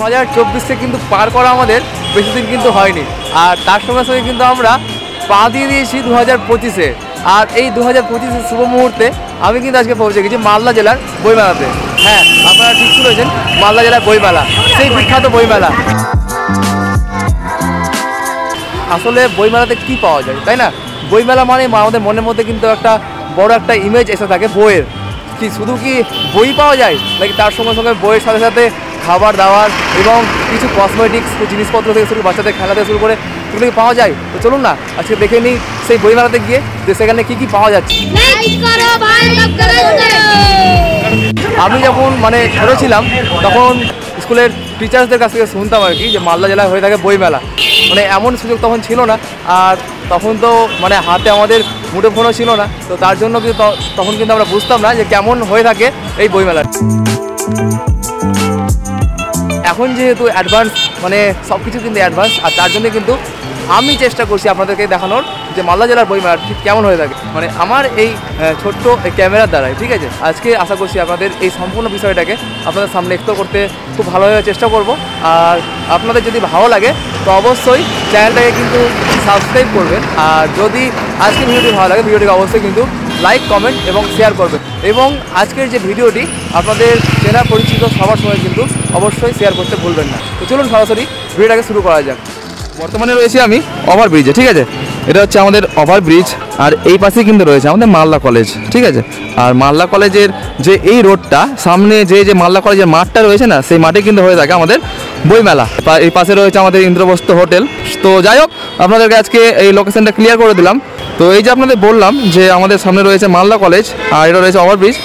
2024-কে কিন্তু পার করা আমাদের বেশি দিন কিন্তু হয়নি, আর তার সঙ্গে সঙ্গে কিন্তু আমরা পা দিয়ে দিয়েছি 2025-এ। আর এই 2025-এর শুভ মুহূর্তে আমি কিন্তু আজকে পৌঁছে গেছি মালদা জেলার বইমেলাতে। হ্যাঁ, আপনারা ঠিক শুনেছেন, মালদা জেলার বইমেলা, সেই বিখ্যাত বইমেলা। আসলে বইমেলাতে কি পাওয়া যায়, তাই না? বইমেলা মানে আমাদের মনের মধ্যে কিন্তু একটা বড় একটা ইমেজ এসে থাকে বইয়ের। কি শুধু কি বই পাওয়া যায়, নাকি তার সঙ্গে সঙ্গে বইয়ের সাথে সাথে খাবার দাবার এবং কিছু কসমেটিক্স জিনিসপত্র থেকে শুরু, বাচ্চাদের খেলা থেকে শুরু করে সেগুলো কি পাওয়া যায়? তো চলুন না আজকে দেখে নিই সেই বইমেলাতে গিয়ে যে সেখানে কী কী পাওয়া যাচ্ছে। আমি যখন ছোট ছিলাম তখন স্কুলের টিচার্সদের কাছ থেকে শুনতাম আর কি, যে মালদা জেলায় হয়ে থাকে বইমেলা। এমন সুযোগ তখন ছিল না, আর তখন তো হাতে আমাদের মুঠোফোনও ছিল না, তো তার জন্য কিন্তু তখন কিন্তু আমরা বুঝতাম না যে কেমন হয়ে থাকে এই বইমেলা। এখন যেহেতু অ্যাডভান্স, সব কিছু কিন্তু অ্যাডভান্স, আর তার জন্য কিন্তু আমি চেষ্টা করছি আপনাদেরকে দেখানোর যে মালদা জেলার বইমেলা ঠিক কেমন হয়ে থাকে, আমার এই ছোট্ট ক্যামেরার দ্বারাই। ঠিক আছে, আজকে আশা করছি আপনাদের এই সম্পূর্ণ বিষয়টাকে আপনাদের সামনে এক্সপ্লোর করতে খুব ভালোভাবে চেষ্টা করব। আর আপনাদের যদি ভালো লাগে তো অবশ্যই চ্যানেলটাকে কিন্তু সাবস্ক্রাইব করবেন, আর যদি আজকের ভিডিওটি ভালো লাগে ভিডিওটিকে অবশ্যই কিন্তু লাইক, কমেন্ট এবং শেয়ার করবেন। এবং আজকের যে ভিডিওটি আপনাদের চেনা পরিচিত সবার সঙ্গে কিন্তু অবশ্যই শেয়ার করতে ভুলবেন না। তো চলুন সরাসরি ভিডিওটাকে শুরু করা যাক। বর্তমানে রয়েছে আমি ওভারব্রিজে। ঠিক আছে, এটা হচ্ছে আমাদের ওভারব্রিজ, আর এই পাশেই কিন্তু রয়েছে আমাদের মালদা কলেজ। ঠিক আছে, আর মালদা কলেজের যে এই রোডটা সামনে যে মালদা কলেজের মাঠটা রয়েছে না, সেই মাঠে কিন্তু হয়ে থাকে আমাদের বইমেলা। এই পাশে রয়েছে আমাদের ইন্দ্রপ্রস্থ হোটেল। তো যাই হোক, আপনাদেরকে আজকে এই লোকেশনটা ক্লিয়ার করে দিলাম। তো এই যে আপনাদের বললাম যে আমাদের সামনে রয়েছে মালদা কলেজ, আর এটা রয়েছে ওভারব্রিজ,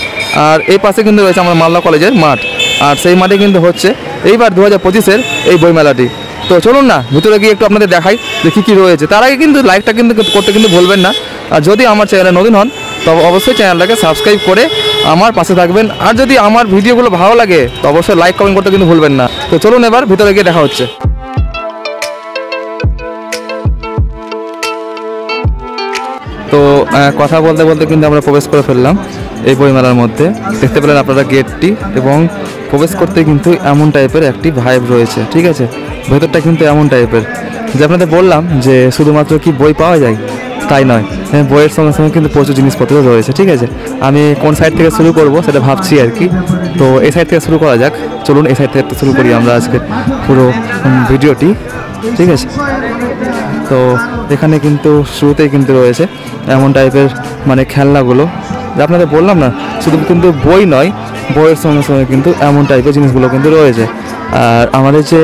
আর এই পাশে কিন্তু রয়েছে আমার মালদা কলেজের মাঠ, আর সেই মাঠে কিন্তু হচ্ছে এইবার 2025-এর এই বইমেলাটি। তো চলুন না ভিতরে গিয়ে একটু আপনাদের দেখাই যে কী কী রয়েছে। তার আগে কিন্তু লাইকটা কিন্তু করতে কিন্তু ভুলবেন না, আর যদি আমার চ্যানেলে নতুন হন তবে অবশ্যই চ্যানেলটাকে সাবস্ক্রাইব করে আমার পাশে থাকবেন। আর যদি আমার ভিডিওগুলো ভালো লাগে তো অবশ্যই লাইক, কমেন্ট করতে কিন্তু ভুলবেন না। তো চলুন এবার ভিতরে গিয়ে দেখা হচ্ছে। তো কথা বলতে বলতে কিন্তু আমরা প্রবেশ করে ফেললাম এই বইমেলার মধ্যে। দেখতে পেলেন আপনারা গেটটি, এবং প্রবেশ করতে কিন্তু এমন টাইপের একটি ভাইব রয়েছে। ঠিক আছে, ভেতরটা কিন্তু এমন টাইপের যে আপনাদের বললাম যে শুধুমাত্র কি বই পাওয়া যায় তাই নয়, বইয়ের সঙ্গে সঙ্গে কিন্তু প্রচুর জিনিসপত্র রয়েছে। ঠিক আছে, আমি কোন সাইড থেকে শুরু করব সেটা ভাবছি আর কি। তো এই সাইড থেকে শুরু করা যাক। চলুন এই সাইড থেকে শুরু করি আমরা আজকে পুরো ভিডিওটি। ঠিক আছে, তো এখানে কিন্তু শুরুতেই কিন্তু রয়েছে এমন টাইপের খেলনাগুলো, যে আপনাদের বললাম না শুধু কিন্তু বই নয়, বইয়ের সঙ্গে সঙ্গে কিন্তু এমন টাইপের জিনিসগুলো কিন্তু রয়েছে। আর আমাদের যে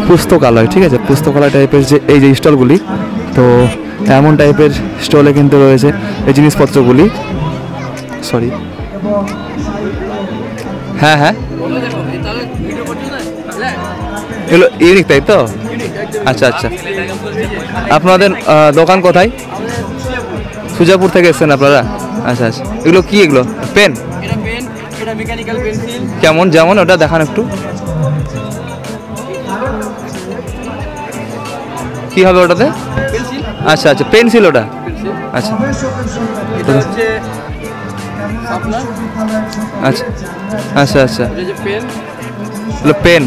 পুস্তকালয়, ঠিক আছে, পুস্তকালয় টাইপের যে এই যে স্টলগুলি, তো এমন টাইপের স্টলে কিন্তু রয়েছে এই জিনিসপত্রগুলি। সরি, হ্যাঁ হ্যাঁ, এগুলো ইউনিক তাই তো? আচ্ছা আচ্ছা, আপনাদের দোকান কোথায়? সুজাপুর থেকে এসেছেন আপনারা? আচ্ছা আচ্ছা, এগুলো কি? এগুলো পেন? কেমন, যেমন ওটা দেখান একটু। কি হবে ওটাতে? আচ্ছা আচ্ছা, পেন্সিল ওটা? আচ্ছা আচ্ছা আচ্ছা আচ্ছা, এগুলো পেন,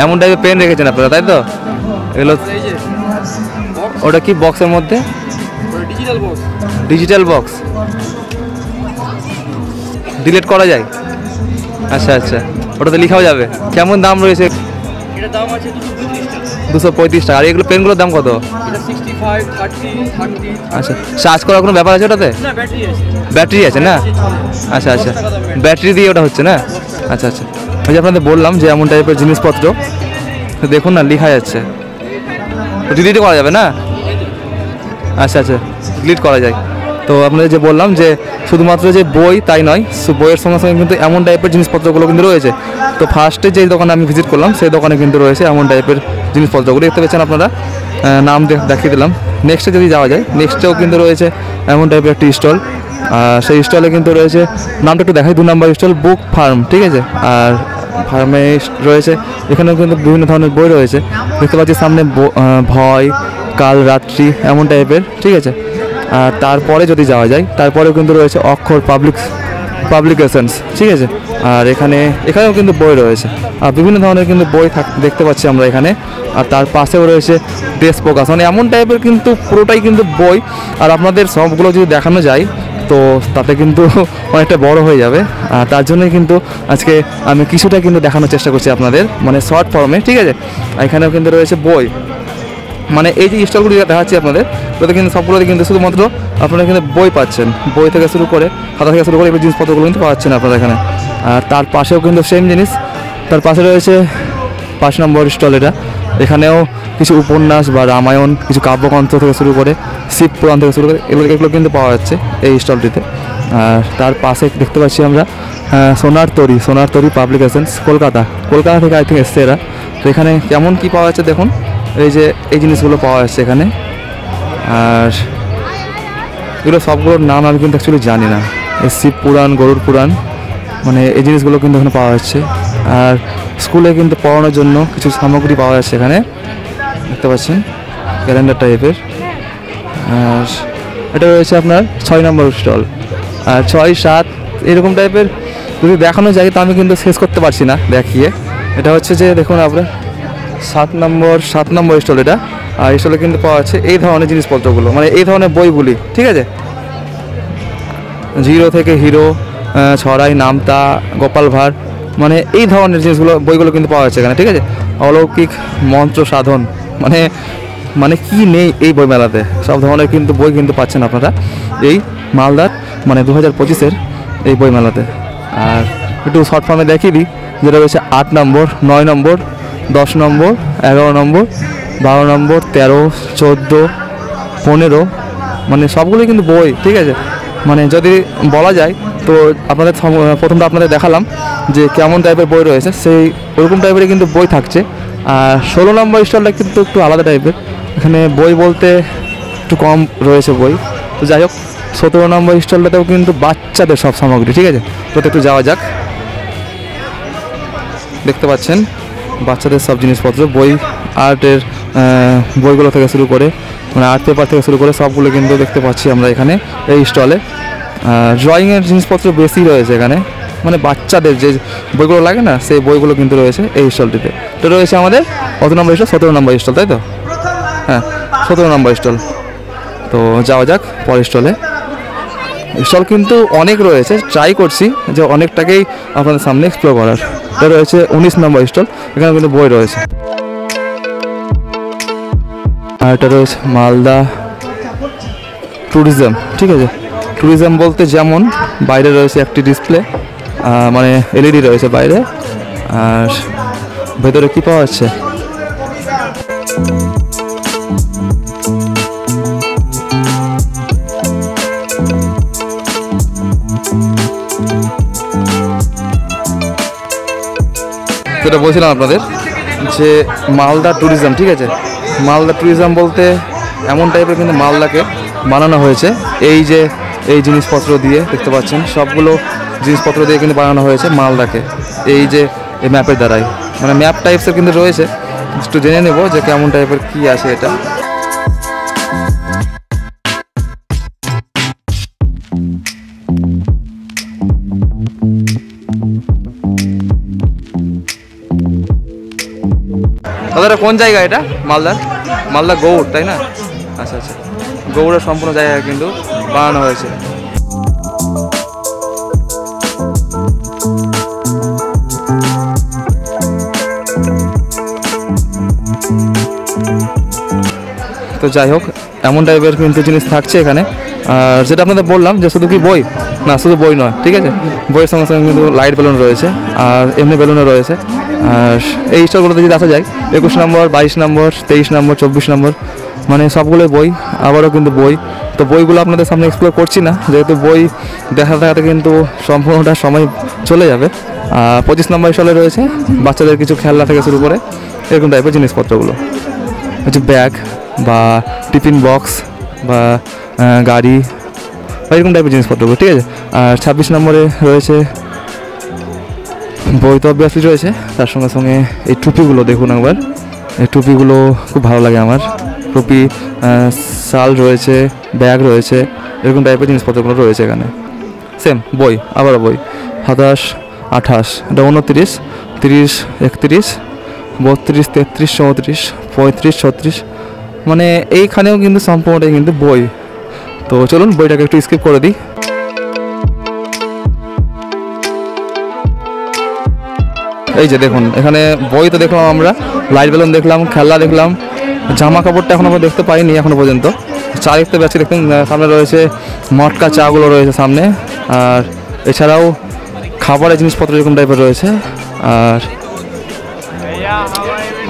এমন টাইপের পেন রেখেছেন আপনারা তাই তো? এগুলো ওটা কি বক্সের মধ্যে? ডিজিটাল বক্স, ডিলিট করা যায়? আচ্ছা আচ্ছা, ওটাতে লেখাও যাবে? কেমন দাম রয়েছে? এটা দাম আছে 235 টাকা। আর এগুলো পেনগুলোর দাম কত? এটা 65, 30। আচ্ছা, চার্জ করার কোনো ব্যাপার আছে ওটাতে? না, ব্যাটারি আছে। ব্যাটারি আছে না? আচ্ছা আচ্ছা, ব্যাটারি দিয়ে ওটা হচ্ছে না? আচ্ছা আচ্ছা, ওই যে আপনাদের বললাম যে এমন টাইপের জিনিসপত্র, দেখুন না লেখা যাচ্ছে। ডিলিট করা যাবে না? আচ্ছা আচ্ছা, ডিলিট করা যায়। তো আপনাদের যে বললাম যে শুধুমাত্র যে বই তাই নয়, বইয়ের সঙ্গে সঙ্গে কিন্তু এমন টাইপের জিনিসপত্রগুলো কিন্তু রয়েছে। তো ফার্স্টে যে দোকানে আমি ভিজিট করলাম সেই দোকানে কিন্তু রয়েছে এমন টাইপের জিনিসপত্রগুলো, দেখতে পেয়েছেন আপনারা, নাম দেখিয়ে দিলাম। নেক্সটে যদি যাওয়া যায়, নেক্সটেও কিন্তু রয়েছে এমন টাইপের একটি স্টল। সেই স্টলে কিন্তু রয়েছে, নামটা একটু দেখাই, 2 নম্বর স্টল বুক ফার্ম। ঠিক আছে, আর ফার্মে রয়েছে, এখানেও কিন্তু বিভিন্ন ধরনের বই রয়েছে। দেখতে পাচ্ছি সামনে ভয়, কাল রাত্রি, এমন টাইপের। ঠিক আছে, আর তারপরে যদি যাওয়া যায়, তারপরেও কিন্তু রয়েছে অক্ষর পাবলিকেশনস, ঠিক আছে। আর এখানেও কিন্তু বই রয়েছে, আর বিভিন্ন ধরনের কিন্তু বই দেখতে পাচ্ছি আমরা এখানে। আর তার পাশেও রয়েছে ড্রেস প্রকাশ, মানে এমন টাইপের কিন্তু পুরোটাই কিন্তু বই। আর আপনাদের সবগুলো যদি দেখানো যায় তো তাতে কিন্তু অনেকটা বড় হয়ে যাবে, আর তার জন্যই কিন্তু আজকে আমি কিছুটা কিন্তু দেখানোর চেষ্টা করছি আপনাদের, মানে শর্ট ফর্মে, ঠিক আছে। এখানেও কিন্তু রয়েছে বই, মানে এই যে স্টলগুলি দেখাচ্ছি আপনাদের, তাতে কিন্তু সবগুলোতে কিন্তু শুধুমাত্র আপনারা কিন্তু বই পাচ্ছেন, বই থেকে শুরু করে খাতা থেকে শুরু করে এবার জিনিসপত্রগুলো কিন্তু পাচ্ছেন আপনারা এখানে। আর তার পাশেও কিন্তু সেম জিনিস, তার পাশে রয়েছে 5 নম্বর স্টল। এখানেও কিছু উপন্যাস বা রামায়ণ, কিছু কাব্যগ্রন্থ থেকে শুরু করে শিব পুরাণ থেকে শুরু করে এগুলো কিন্তু পাওয়া যাচ্ছে এই স্টলটিতে। আর তার পাশে দেখতে পাচ্ছি আমরা সোনার তরী পাবলিকেশনস, কলকাতা থেকে আই থিঙ্ক এসছে এরা। তো এখানে কেমন কী পাওয়া যাচ্ছে দেখুন, এই জিনিসগুলো পাওয়া যাচ্ছে এখানে। আর এগুলো সবগুলোর নাম আমি কিন্তু অ্যাকচুয়ালি জানি না, এই শিব পুরাণ, গরুড় পুরাণ, মানে এই জিনিসগুলো কিন্তু এখানে পাওয়া যাচ্ছে। আর স্কুলে কিন্তু পড়ানোর জন্য কিছু সামগ্রী পাওয়া যাচ্ছে এখানে, দেখতে পাচ্ছেন ক্যালেন্ডার টাইপের। আর এটা রয়েছে আপনার 6 নম্বর স্টল। আর 6, 7 এরকম টাইপের যদি দেখানো যায় তো আমি কিন্তু শেষ করতে পারছি না দেখিয়ে। এটা হচ্ছে যে দেখুন আপনার 7 নম্বর স্টল এটা। আর এই স্টলে কিন্তু পাওয়া যাচ্ছে এই ধরনের জিনিসপত্রগুলো, মানে এই ধরনের বইগুলি, ঠিক আছে। জিরো থেকে হিরো, ছড়াই, নামতা, গোপাল ভাঁড়, মানে এই ধরনের বইগুলো কিন্তু পাওয়া যাচ্ছে এখানে, ঠিক আছে। অলৌকিক মন্ত্র সাধন, মানে কি নেই এই বইমেলাতে, সব ধরনের কিন্তু বই কিন্তু পাচ্ছেন আপনারা এই মালদার মানে 2025-এর এই বইমেলাতে। আর একটু শর্ট ফর্মে দেখিয়ে দিই, যেটা রয়েছে 8 নম্বর, 9 নম্বর, 10 নম্বর, 11 নম্বর, 12 নম্বর, 13, 14, 15, মানে সবগুলোই কিন্তু বই, ঠিক আছে। মানে যদি বলা যায় তো আপনাদের প্রথমটা আপনাদের দেখালাম যে কেমন টাইপের বই রয়েছে, সেই ওরকম টাইপেরই কিন্তু বই থাকছে। আর 16 নম্বর স্টলটা কিন্তু একটু আলাদা টাইপের, এখানে বই বলতে একটু কম রয়েছে বই। তো যাই হোক, 17 নম্বর স্টলটাতেও কিন্তু বাচ্চাদের সব সামগ্রী, ঠিক আছে। তো একটু যাওয়া যাক, দেখতে পাচ্ছেন বাচ্চাদের সব জিনিসপত্র, বই, আর্টের বইগুলো থেকে শুরু করে, মানে আর্ট পেপার থেকে শুরু করে সবগুলো কিন্তু দেখতে পাচ্ছি আমরা এখানে এই স্টলে। ড্রয়িংয়ের জিনিসপত্র বেশি রয়েছে এখানে, মানে বাচ্চাদের যে বইগুলো লাগে না সেই বইগুলো কিন্তু রয়েছে এই স্টলটিতে। তো রয়েছে আমাদের কত নম্বর স্টল? 17 নম্বর স্টল, তাই তো? হ্যাঁ, 17 নম্বর স্টল। তো যাওয়া যাক পরের স্টলে। স্টল কিন্তু অনেক রয়েছে, ট্রাই করছি যে অনেকটাকেই আপনাদের সামনে এক্সপ্লোর করার। এটা রয়েছে 19 নম্বর স্টল, এখানে কিন্তু বই রয়েছে। আর এটা রয়েছে মালদা ট্যুরিজম, ঠিক আছে। ট্যুরিজম বলতে যেমন বাইরে রয়েছে একটি ডিসপ্লে, মানে এলইডি রয়েছে বাইরে, আর ভেতরে কি পাওয়া যাচ্ছে যেটা বলছিলাম আপনাদের যে মালদা ট্যুরিজম, ঠিক আছে। মালদা ট্যুরিজম বলতে এমন টাইপের কিন্তু মালদাকে বানানো হয়েছে, এই জিনিসপত্র দিয়ে দেখতে পাচ্ছেন, সবগুলো জিনিসপত্র দিয়ে কিন্তু বানানো হয়েছে মালদাকে, এই ম্যাপের দ্বারাই, মানে ম্যাপ টাইপসের কিন্তু রয়েছে। একটু জেনে নেব যে কেমন টাইপের কী আছে এটা। দাদা কোন জায়গা এটা? মালদা গৌড়, তাই না? আচ্ছা, গৌড়ের সম্পূর্ণ জায়গা কিন্তু বানানো হয়েছে। তো যাই হোক, এমন টাইপের কিন্তু জিনিস থাকছে এখানে। আর যেটা আপনাদের বললাম যে শুধু কি বই না, শুধু বই নয়, ঠিক আছে। বইয়ের সঙ্গে সঙ্গে কিন্তু লাইট বেলুন রয়েছে, আর এমনি বেলুনও রয়েছে। আর এই স্টলগুলোতে যদি দেখা যায় 21 নম্বর, 22 নম্বর, 23 নম্বর, 24 নম্বর, মানে সবগুলোই বই, আবারও কিন্তু বই। তো বইগুলো আপনাদের সামনে এক্সপ্লোর করছি না, যেহেতু বই দেখাতে কিন্তু সম্পূর্ণটা সময় চলে যাবে। 25 নম্বর স্টলে রয়েছে বাচ্চাদের কিছু খেলনা থেকে শুরু করে এরকম টাইপের জিনিসপত্রগুলো, হচ্ছে ব্যাগ বা টিফিন বক্স বা গাড়ি বা এরকম টাইপের জিনিসপত্রগুলো, ঠিক আছে। আর 26 নম্বরে রয়েছে বই, তো অবভিয়াসলি রয়েছে, তার সঙ্গে সঙ্গে এই টুপিগুলো দেখুন একবার, এই টুপিগুলো খুব ভালো লাগে আমার। টুপি, শাল রয়েছে, ব্যাগ রয়েছে, এরকম টাইপের জিনিসপত্রগুলো রয়েছে এখানে। সেম বই, আবারও বই 27, 28, এটা 29, 30, 31, 32, 33, 34, 35, 36, মানে এইখানেও কিন্তু সম্পূর্ণটাই কিন্তু বই। তো চলুন বইটাকে একটু স্কিপ করে দিই। এই যে দেখুন, এখানে বই তো দেখলাম আমরা, লাইট বেলুন দেখলাম, খেলনা দেখলাম, জামা কাপড়টা এখনো আমরা দেখতে পাইনি এখনো পর্যন্ত। চা দেখতে পাচ্ছি, দেখুন সামনে রয়েছে মটকা চাগুলো রয়েছে সামনে, আর এছাড়াও খাবারের জিনিসপত্র এরকম টাইপের রয়েছে।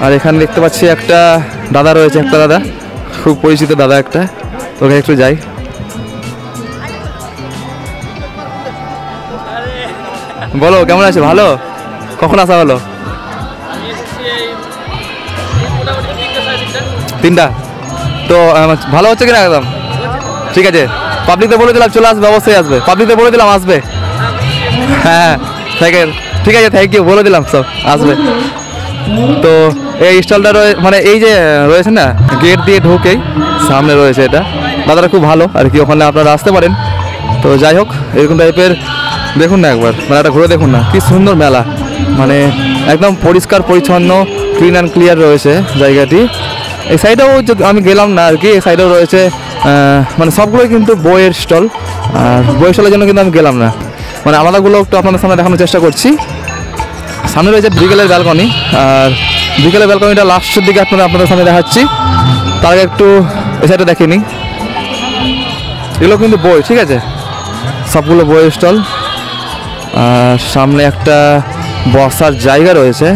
আর এখানে দেখতে পাচ্ছি একটা দাদা রয়েছে, একটা দাদা খুব পরিচিত দাদা একটা, ওখানে একটু যাই। বলো কেমন আছে? ভালো? কখন আসা হলো? 3টা। তো ভালো হচ্ছে কিনা একদম? ঠিক আছে, পাবলিকদের বলে দিলাম চলে আসবে, অবশ্যই আসবে, পাবলিকদের বলে দিলাম আসবে। হ্যাঁ ঠিক আছে, থ্যাংক ইউ, বলে দিলাম সব আসবে। তো এই স্টলটা মানে এই যে রয়েছে না, গেট দিয়ে ঢুকেই সামনে রয়েছে এটা, দাদারা খুব ভালো আর কি, ওখানে আপনারা আসতে পারেন। তো যাই হোক, এরকম টাইপের দেখুন না একবার, মেলাটা ঘুরে দেখুন না, কি সুন্দর মেলা, মানে একদম পরিষ্কার পরিচ্ছন্ন, ক্লিন অ্যান্ড ক্লিয়ার রয়েছে জায়গাটি। এই সাইডেও আমি গেলাম না আর কি, এই সাইডেও রয়েছে মানে সবগুলোই কিন্তু বইয়ের স্টল, আর বইয়ের স্টলের জন্য কিন্তু আমি গেলাম না, মানে আলাদাগুলো একটু আপনাদের সামনে দেখানোর চেষ্টা করছি। সামনে রয়েছে বিকেলের ব্যালকনি, আর বিকেলের ব্যালকনিটা লাস্টের দিকে আপনাদের সামনে দেখাচ্ছি, তার আগে একটু এই সাইডে দেখে নিই। এগুলো কিন্তু বই, ঠিক আছে, সবগুলো বইয়ের স্টল, আর সামনে একটা বসার জায়গা রয়েছে।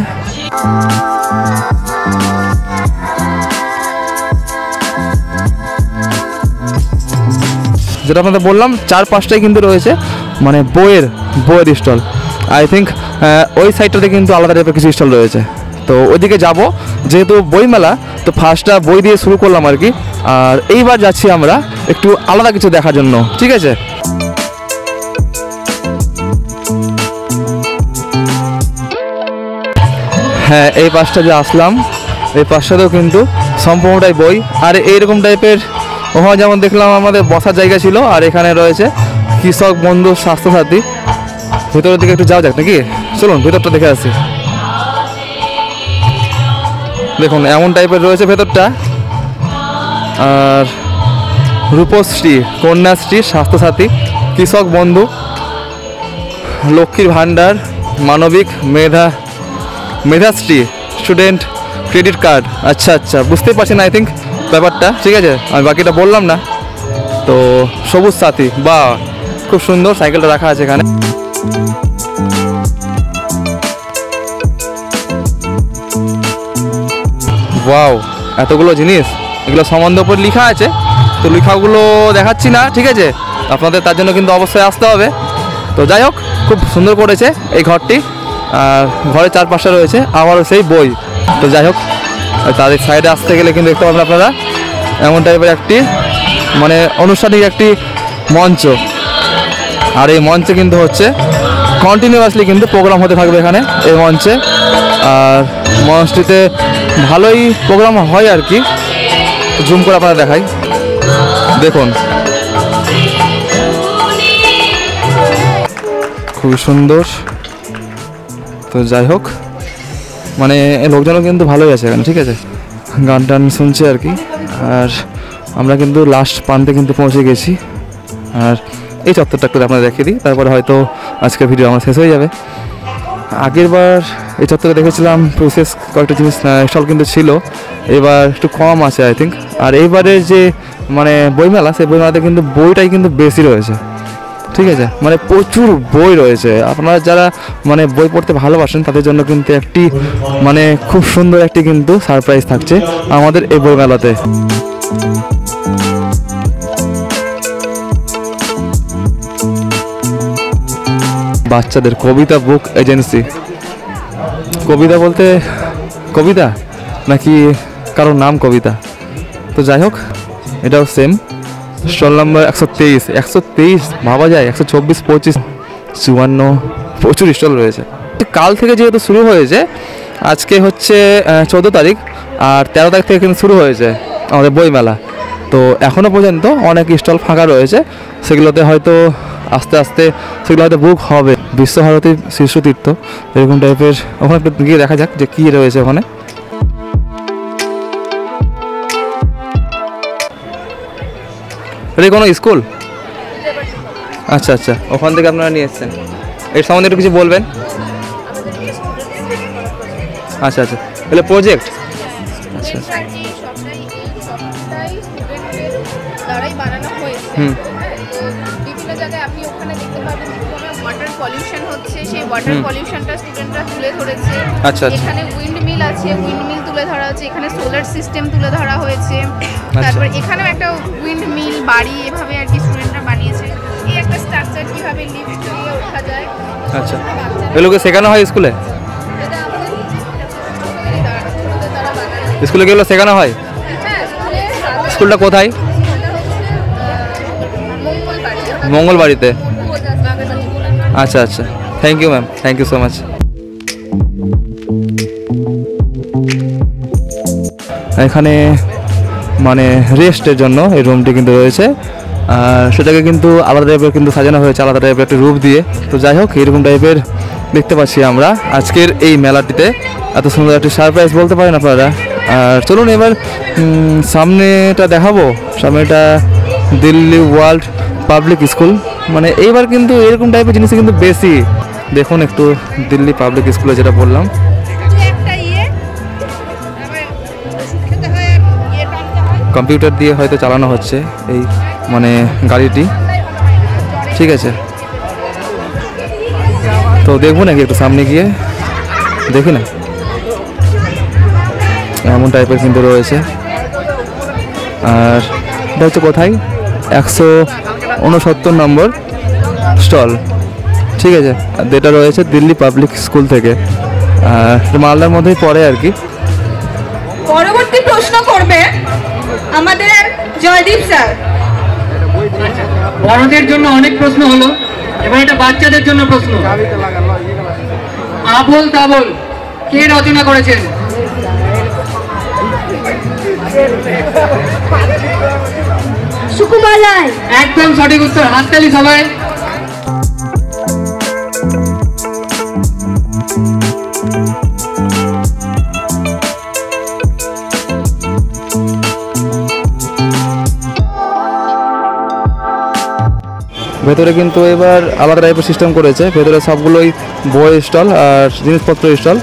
যেটা আপনাদের বললাম 4-5টাই কিন্তু রয়েছে মানে বইয়ের স্টল। আই থিঙ্ক ওই সাইডটাতে কিন্তু আলাদা টাইপের কিছু স্টল রয়েছে, তো ওইদিকে যাব, যেহেতু বইমেলা, তো ফার্স্টটা বই দিয়ে শুরু করলাম আর কি, আর এইবার যাচ্ছি আমরা একটু আলাদা কিছু দেখার জন্য, ঠিক আছে। হ্যাঁ, এই পাশটা যে আসলাম, এই পাশটাতেও কিন্তু সম্পূর্ণটাই বই, আর এইরকম টাইপের ওখানে যেমন দেখলাম আমাদের বসার জায়গা ছিল, আর এখানে রয়েছে কৃষক বন্ধু স্বাস্থ্যসাথী। ভেতরের দিকে একটু যাওয়া যাক নাকি, চলুন ভেতরটা দেখে আসি। দেখুন এমন টাইপের রয়েছে ভেতরটা, আর রূপশ্রী, কন্যাশ্রী, স্বাস্থ্যসাথী, কৃষক বন্ধু, লক্ষ্মীর ভাণ্ডার, মানবিক, মেধাশ্রী, স্টুডেন্ট ক্রেডিট কার্ড। আচ্ছা বুঝতেই পারছি না আই থিঙ্ক ব্যাপারটা, ঠিক আছে, আমি বাকিটা বললাম না। তো সবুজ সাথী, বা খুব সুন্দর সাইকেলটা রাখা আছে এখানে। ওয়াও, এতগুলো জিনিস, এগুলো সম্বন্ধের উপর লেখা আছে, তো লেখাগুলো দেখাচ্ছি না, ঠিক আছে, আপনাদের তার জন্য কিন্তু অবশ্যই আসতে হবে। তো যাই হোক, খুব সুন্দর করেছে এই ঘরটি, আর ঘরের 4-5টা রয়েছে আবারও সেই বই। তো যাই হোক, তাদের সাইডে আসতে গেলে কিন্তু দেখতে পাবেন আপনারা এমন টাইপের একটি মানে আনুষ্ঠানিক একটি মঞ্চ, আর এই মঞ্চে কিন্তু হচ্ছে কন্টিনিউয়াসলি কিন্তু প্রোগ্রাম হতে থাকবে এখানে এই মঞ্চে, আর মঞ্চটিতে ভালোই প্রোগ্রাম হয় আর কি। জুম করে আপনারা দেখাই, দেখুন খুবই সুন্দর। তো যাই হোক, মানে লোকজনও কিন্তু ভালোই আছে এখানে, ঠিক আছে, গান টান শুনছে আর কি। আর আমরা কিন্তু লাস্ট প্রান্তে কিন্তু পৌঁছে গেছি, আর এই চত্বরটা একটু আপনারা দেখিয়ে দিই, তারপরে হয়তো আজকের ভিডিও আমার শেষ হয়ে যাবে। আগের বার এই চত্বরে দেখেছিলাম প্রসেস কয়েকটা জিনিস স্টল কিন্তু ছিল, এবার একটু কম আছে আই থিঙ্ক। আর এইবারের যে মানে বইমেলা, সেই বইমেলাতে কিন্তু বইটাই কিন্তু বেশি রয়েছে, ঠিক আছে, মানে প্রচুর বই রয়েছে। আপনারা যারা মানে বই পড়তে ভালোবাসেন তাদের জন্য কিন্তু একটি মানে খুব সুন্দর একটি কিন্তু সারপ্রাইজ থাকছে আমাদের এই বইমেলাতে। বাচ্চাদের কবিতা বুক এজেন্সি, কবিতা বলতে কবিতা নাকি কারোর নাম কবিতা, তো যাই হোক এটাও সেম। স্টল নাম্বার 123 ভাবা যায়, 124, 25, 54, প্রচুর স্টল রয়েছে। কাল থেকে যেহেতু শুরু হয়েছে, আজকে হচ্ছে 14 তারিখ, আর 13 তারিখ থেকে কিন্তু শুরু হয়েছে আমাদের বইমেলা। তো এখনও পর্যন্ত অনেক স্টল ফাঁকা রয়েছে, সেগুলোতে হয়তো আস্তে আস্তে সেগুলো হয়তো বুক হবে। বিশ্বভারতী শিশুতীর্থ এরকম টাইপের, ওখানে একটু গিয়ে দেখা যাক যে কী রয়েছে ওখানে। এটা কোনো স্কুল? আচ্ছা আচ্ছা, ওখান থেকে আপনারা নিয়ে এসছেন। এর সম্বন্ধে একটু কিছু বলবেন? আচ্ছা আচ্ছা, তাহলে প্রজেক্ট। আচ্ছা দ্বারাই বানানো হয়েছে। হুম। বিভিন্ন জায়গায় আপনি ওখানে দেখতে পাবেন ওয়াটার পলিউশন হচ্ছে, সেই ওয়াটার পলিউশনটা স্টুডেন্টরা তুলে ধরেছে। আচ্ছা আচ্ছা। এখানে উইন্ড মিল আছে, উইন্ড মিল তুলে ধরা হচ্ছে। এখানে সোলার সিস্টেম তুলে ধরা হয়েছে। তারপর এখানেও একটা উইন্ড মিল বাড়ি এভাবে আর কি স্টুডেন্টরা বানিয়েছে। এই একটা স্ট্রাকচার কিভাবে লিফট দিয়ে ওঠা যায়। আচ্ছা, এগুলোকে শেখানো হয় স্কুলে? এটা আমাদের ছোটদের দ্বারা বানানো। স্কুলে গেলে শেখানো হয়? হ্যাঁ, স্কুলটা কোথায়? মঙ্গলবাড়িতে। আচ্ছা আচ্ছা, thank you ma'am, thank you so much. এখানে মানে রেস্টের জন্য এই রুমটি কিন্তু রয়েছে, আর সেটাকে কিন্তু আলাদা টাইপের কিন্তু সাজানো হয়েছে, আলাদা টাইপের একটা রূপ দিয়ে। তো যাই হোক, এরকম টাইপের দেখতে পাচ্ছি আমরা আজকের এই মেলাটিতে। এত সুন্দর একটি সারপ্রাইজ বলতে পারেন আপনারা। আর চলুন এবার সামনেটা দেখাবো। সামনেটা দিল্লি ওয়ার্ল্ড পাবলিক স্কুল। মানে এইবার কিন্তু এরকম টাইপের জিনিস কিন্তু বেশি। দেখুন একটু দিল্লি পাবলিক স্কুলে যেটা বললাম, কম্পিউটার দিয়ে হয়তো চালানো হচ্ছে এই মানে গাড়িটি, ঠিক আছে। তো দেখবো নাকি একটু সামনে গিয়ে দেখি না, এমন টাইপের কিন্তু রয়েছে। আর এটা হচ্ছে কোথায়, 169 নম্বর স্টল, ঠিক আছে। যেটা রয়েছে দিল্লি পাবলিক স্কুল থেকে, মালদার মধ্যেই পড়ে আর কি। পরবর্তী প্রশ্ন করবে আমাদের জয়দীপ স্যার। বড়দের জন্য অনেক প্রশ্ন হলো, এবার এটা বাচ্চাদের জন্য প্রশ্ন। আবোল তাবোল কে রচনা করেছেন? সুকুমার রায়। একদম সঠিক উত্তর, হাততালি সবাই। ভেতরে কিন্তু এবার আলাদা টাইপের সিস্টেম করেছে। ভেতরে সবগুলোই বই স্টল আর জিনিসপত্র স্টল,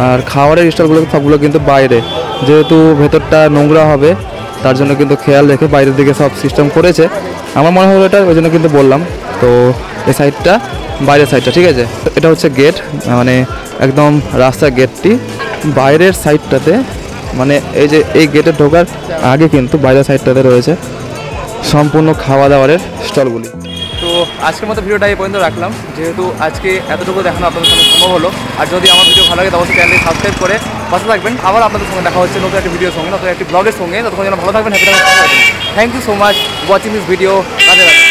আর খাবারের স্টলগুলো সবগুলো কিন্তু বাইরে, যেহেতু ভেতরটা নোংরা হবে তার জন্য কিন্তু খেয়াল রেখে বাইরের দিকে সব সিস্টেম করেছে। আমার মনে হলো এটা, ওই জন্য কিন্তু বললাম। তো এই সাইডটা বাইরের সাইডটা, ঠিক আছে। এটা হচ্ছে গেট, মানে একদম রাস্তার গেটটি বাইরের সাইডটাতে, মানে এই যে এই গেটে ঢোকার আগে কিন্তু বাইরের সাইডটাতে রয়েছে সম্পূর্ণ খাওয়া দাওয়ারের স্টলগুলি। তো আজকের মতো ভিডিওটা এই পর্যন্ত রাখলাম, যেহেতু আজকে এতটুকু দেখানো আপনাদের সঙ্গে সম্ভব হলো। আর যদি আমার ভিডিও ভালো লাগে তবে চ্যানেলটি সাবস্ক্রাইব করে পাশে থাকবেন। আবার আপনাদের সঙ্গে দেখা হচ্ছে নতুন একটি ভিডিওর সঙ্গে, নতুন একটি ব্লগের সঙ্গে। ততক্ষণ যেন ভালো থাকবেন, হ্যাপি থাকবেন। Thank you so much watching this video. Radhe Radhe.